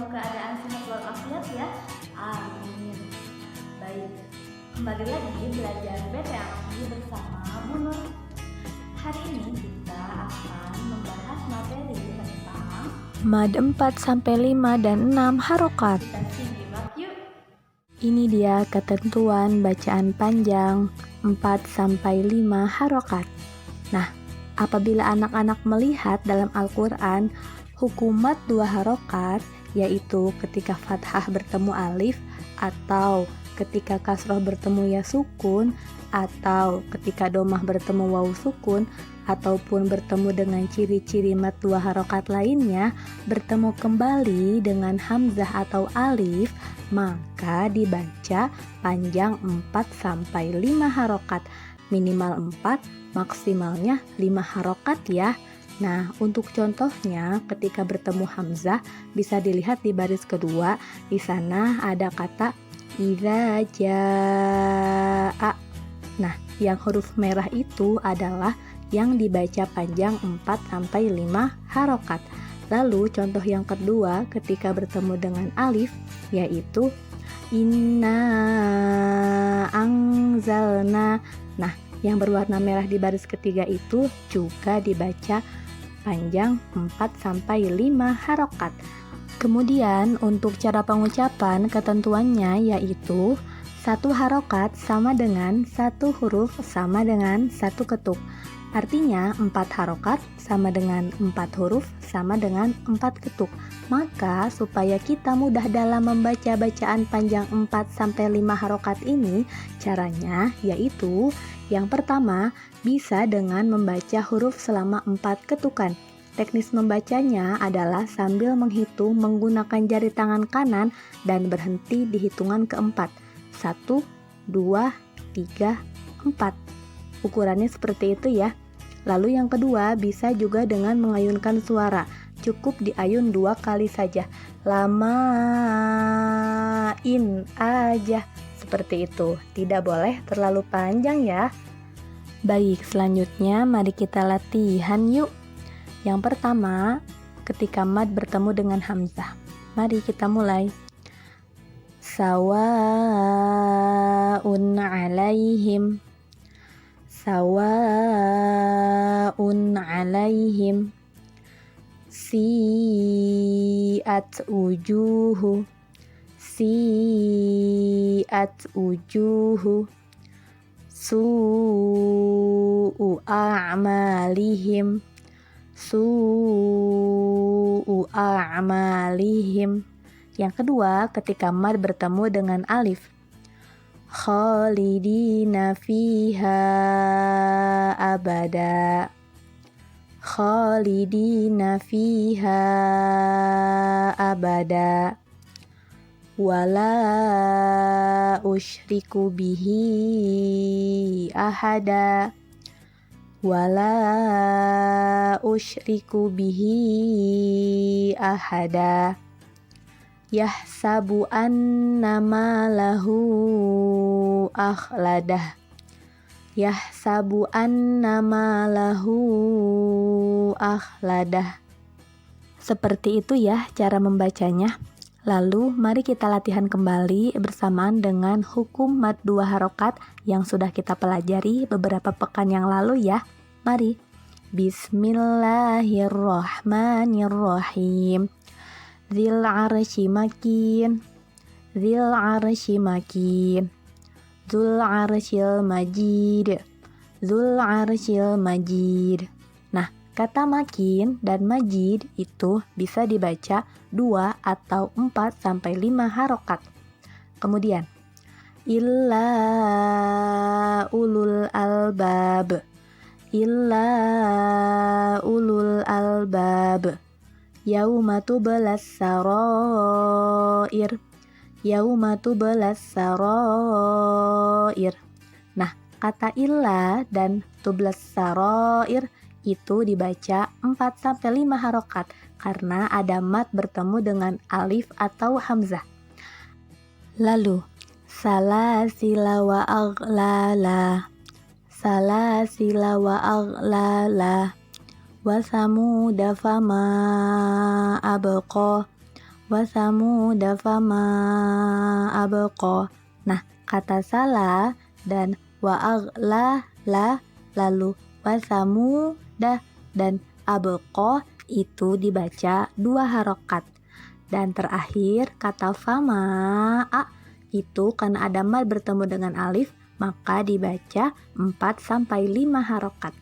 dalam keadaan sehat walafiat ya. Amin. Baik, kembali lagi belajar BPAK bersama Bu Nur. Hari ini kita akan membahas materi tentang mad 4 sampai 5 dan 6 harokat. Kita simak yuk. Ini dia ketentuan bacaan panjang 4 sampai 5 harokat. Nah, apabila anak-anak melihat dalam Al-Qur'an hukum mad 2 harokat, yaitu ketika fathah bertemu alif, atau ketika kasroh bertemu ya sukun, atau ketika domah bertemu waw sukun, ataupun bertemu dengan ciri-ciri mad 2 harokat lainnya, bertemu kembali dengan hamzah atau alif, maka dibaca panjang 4 sampai 5 harokat, minimal 4, maksimalnya 5 harokat ya. Nah, untuk contohnya ketika bertemu hamzah bisa dilihat di baris kedua. Di sana ada kata idza jaa. Nah, yang huruf merah itu adalah yang dibaca panjang 4 sampai 5 harokat. Lalu contoh yang kedua ketika bertemu dengan alif, yaitu inna anzalna. Nah, yang berwarna merah di baris ketiga itu juga dibaca panjang 4 sampai 5 harokat. Kemudian untuk cara pengucapan ketentuannya yaitu 1 harokat sama dengan 1 huruf sama dengan 1 ketuk. Artinya 4 harokat sama dengan 4 huruf sama dengan 4 ketuk. Maka supaya kita mudah dalam membaca bacaan panjang 4 sampai 5 harokat ini, caranya yaitu yang pertama bisa dengan membaca huruf selama 4 ketukan. Teknis membacanya adalah sambil menghitung menggunakan jari tangan kanan dan berhenti di hitungan keempat. 1, 2, 3, 4. Ukurannya seperti itu ya. Lalu yang kedua bisa juga dengan mengayunkan suara. Cukup diayun 2 kali saja. Lamain aja. Seperti itu. Tidak boleh terlalu panjang ya. Baik, selanjutnya mari kita latihan yuk. Yang pertama, ketika mad bertemu dengan hamzah. Mari kita mulai. Sawaun alaihim. Sawaun alaihim. Si'at wujuhu. Si'at wujuhu. Su'u a'malihim. Su'u a'malihim. Yang kedua, ketika mad bertemu dengan alif. Khalidina fiha abada. Khalidina fiha abada. Wala usyriku bihi ahada. Wala usyriku bihi ahada. Yahsabu annama lahu akhladah. Yahsabu annama lahu akhladah. Seperti itu ya cara membacanya. Lalu mari kita latihan kembali bersamaan dengan hukum mad 2 harokat yang sudah kita pelajari beberapa pekan yang lalu ya. Mari. Bismillahirrahmanirrahim. Dzil arsy makin. Dzil arsy makin. Dzul arsyil majid. Dzul arsyil majid. Nah, kata makin dan majid itu bisa dibaca 2 atau 4 sampai 5 harokat. Kemudian, illa ulul albab. Illa ulul albab. Yauma tublas sarair. Yauma tublas sarair. Nah, kata illa dan tublas sarair itu dibaca 4 sampai 5 harokat karena ada mad bertemu dengan alif atau hamzah. Lalu salasila wa aghlala. Salasila wa aghlala. Wa samuda fama abqa. wa samuda fama abqa. Nah, kata salah dan wa agla la lalu wa samuda dan abqa itu dibaca 2 harokat. Dan terakhir kata fama itu karena ada mad bertemu dengan alif maka dibaca 4-5 harokat.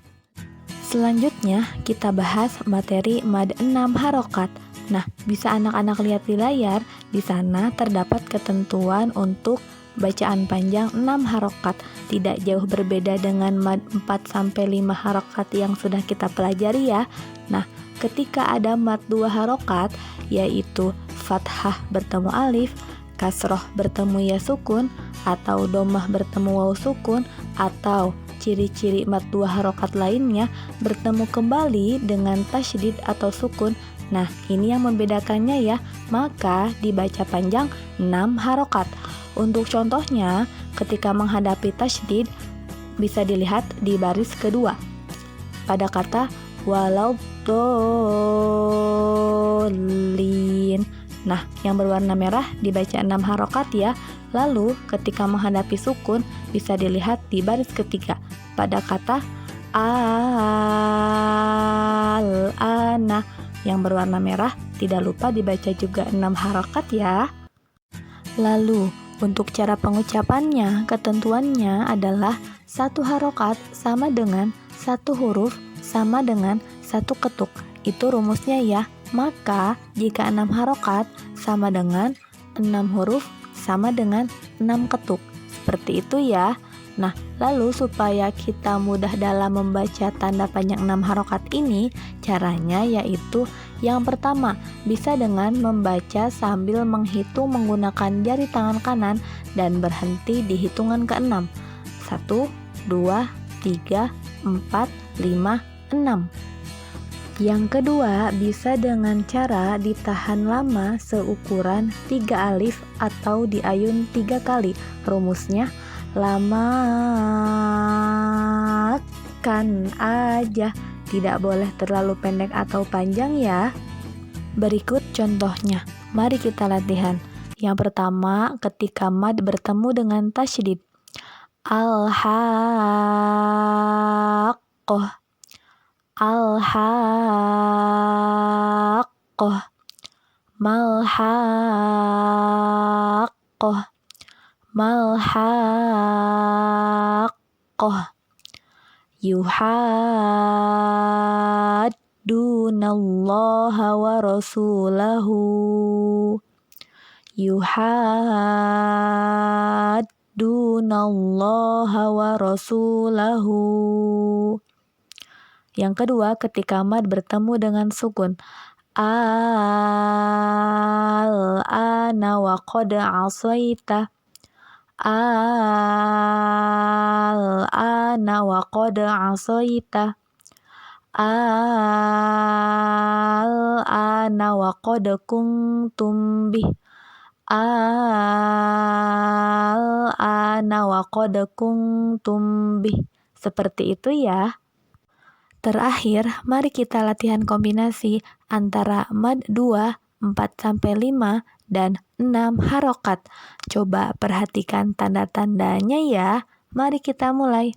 Selanjutnya kita bahas materi mad 6 harokat. Nah, bisa anak-anak lihat di layar, di sana terdapat ketentuan untuk bacaan panjang 6 harokat. Tidak jauh berbeda dengan mad 4-5 harokat yang sudah kita pelajari ya. Nah, ketika ada mad 2 harokat, yaitu fathah bertemu alif, kasroh bertemu ya sukun, atau domah bertemu waw sukun, atau ciri-ciri mad 2 harokat lainnya bertemu kembali dengan tasydid atau sukun. Nah, ini yang membedakannya ya, maka dibaca panjang 6 harokat. Untuk contohnya, ketika menghadapi tasydid bisa dilihat di baris kedua pada kata walau dolin. Nah, yang berwarna merah dibaca 6 harokat ya. Lalu ketika menghadapi sukun bisa dilihat di baris ketiga pada kata al-ana yang berwarna merah, tidak lupa dibaca juga 6 harokat ya. Lalu untuk cara pengucapannya, ketentuannya adalah 1 harokat sama dengan 1 huruf sama dengan 1 ketuk. Itu rumusnya ya. Maka jika 6 harokat sama dengan 6 huruf sama dengan 6 ketuk. Seperti itu ya. Nah, lalu supaya kita mudah dalam membaca tanda panjang 6 harokat ini, caranya yaitu yang pertama, bisa dengan membaca sambil menghitung menggunakan jari tangan kanan dan berhenti di hitungan ke-6. 1, 2, 3, 4, 5, 6. Yang kedua, bisa dengan cara ditahan lama seukuran 3 alif atau diayun 3 kali. Rumusnya, lamakan aja, tidak boleh terlalu pendek atau panjang ya. Berikut contohnya, mari kita latihan. Yang pertama, ketika mad bertemu dengan tasydid. Al-haqqah, al-haqqah, mal-haqqah, mal-haqqah, yuhaddunallaha wa rasulahu, yuhaddunallaha wa rasulahu. Yang kedua, ketika mad bertemu dengan sukun. Al-ana wa qad asaita, al-ana wa qad asaita, al-ana wa qad kuntum bih, al-ana wa qad kuntum bih. Seperti itu ya. Terakhir, mari kita latihan kombinasi antara mad 2, 4-5, dan 6 harokat. Coba perhatikan tanda-tandanya ya. Mari kita mulai.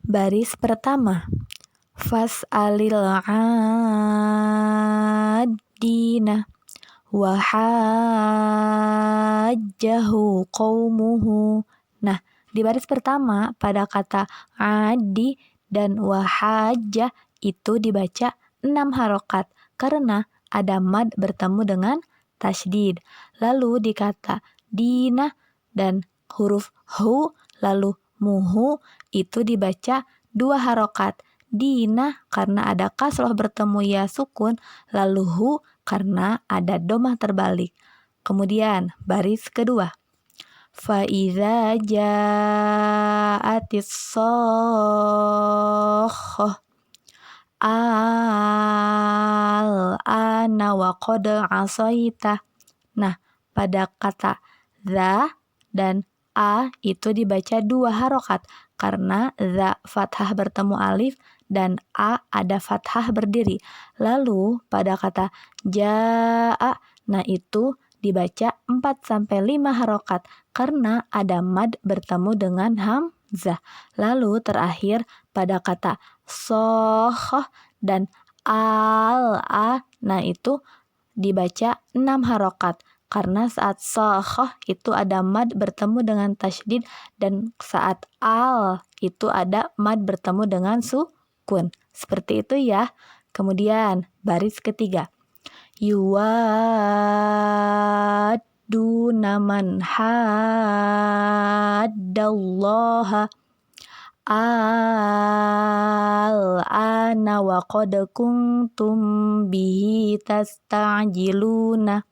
Baris pertama, fas'alil 'adina wa hajjahu qaumuhu. Nah, di baris pertama pada kata 'adi dan wahajah itu dibaca 6 harokat karena ada mad bertemu dengan tasydid. Lalu di kata dina dan huruf hu lalu muhu itu dibaca 2 harokat. Dina karena ada kasroh bertemu ya sukun, lalu hu karena ada domah terbalik. Kemudian baris kedua. Faiza ja'atis sokhah al-ana wa qad asaita. Nah, pada kata za dan a itu dibaca 2 harokat karena za fathah bertemu alif dan a ada fathah berdiri. Lalu pada kata ja'a Nah itu dibaca 4-5 harokat karena ada mad bertemu dengan hamzah. Lalu terakhir pada kata sohoh dan al-a, nah itu dibaca 6 harokat karena saat sohoh itu ada mad bertemu dengan tasydid dan saat al itu ada mad bertemu dengan sukun. Seperti itu ya. Kemudian baris ketiga. Yuwadduna man haddallaha al-ana wa qad kuntum bihi tasta'jiluna.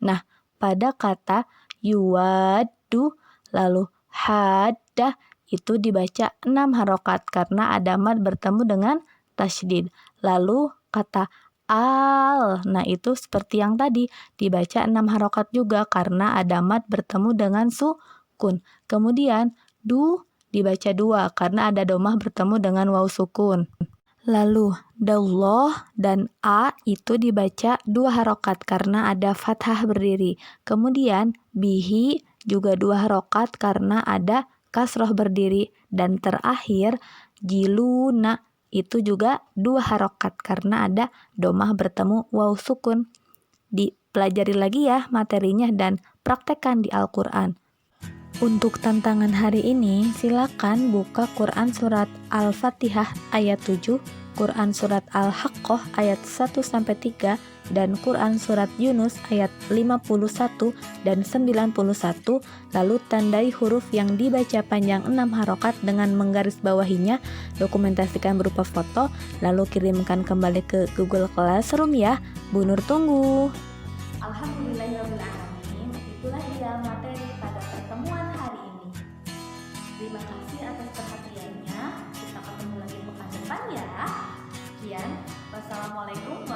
Nah, pada kata yuwaddu lalu hadda itu dibaca 6 harokat karena ada mad bertemu dengan tasydid. Lalu kata al, nah itu seperti yang tadi dibaca 6 harokat juga karena ada mad bertemu dengan sukun. Kemudian du dibaca 2 karena ada domah bertemu dengan waw sukun. Lalu dallah dan a itu dibaca 2 harokat karena ada fathah berdiri. Kemudian bihi juga 2 harokat karena ada kasroh berdiri. Dan terakhir jiluna itu juga 2 harokat karena ada domah bertemu waw sukun. Dipelajari lagi ya materinya dan praktekkan di Al-Quran. Untuk tantangan hari ini, silakan buka Quran Surat Al-Fatihah ayat 7, Quran Surat Al-Haqqah ayat 1-3, dan Quran Surat Yunus ayat 51 dan 91, lalu tandai huruf yang dibaca panjang 6 harokat dengan menggaris bawahinya, dokumentasikan berupa foto, lalu kirimkan kembali ke Google Classroom ya. Bu Nur tunggu. Alhamdulillahirrahmanirrahim. Itulah dia materi pada pertemuan hari ini. Terima kasih atas perhatiannya. Kita ketemu lagi pekan depan ya. Sekian. Wassalamualaikum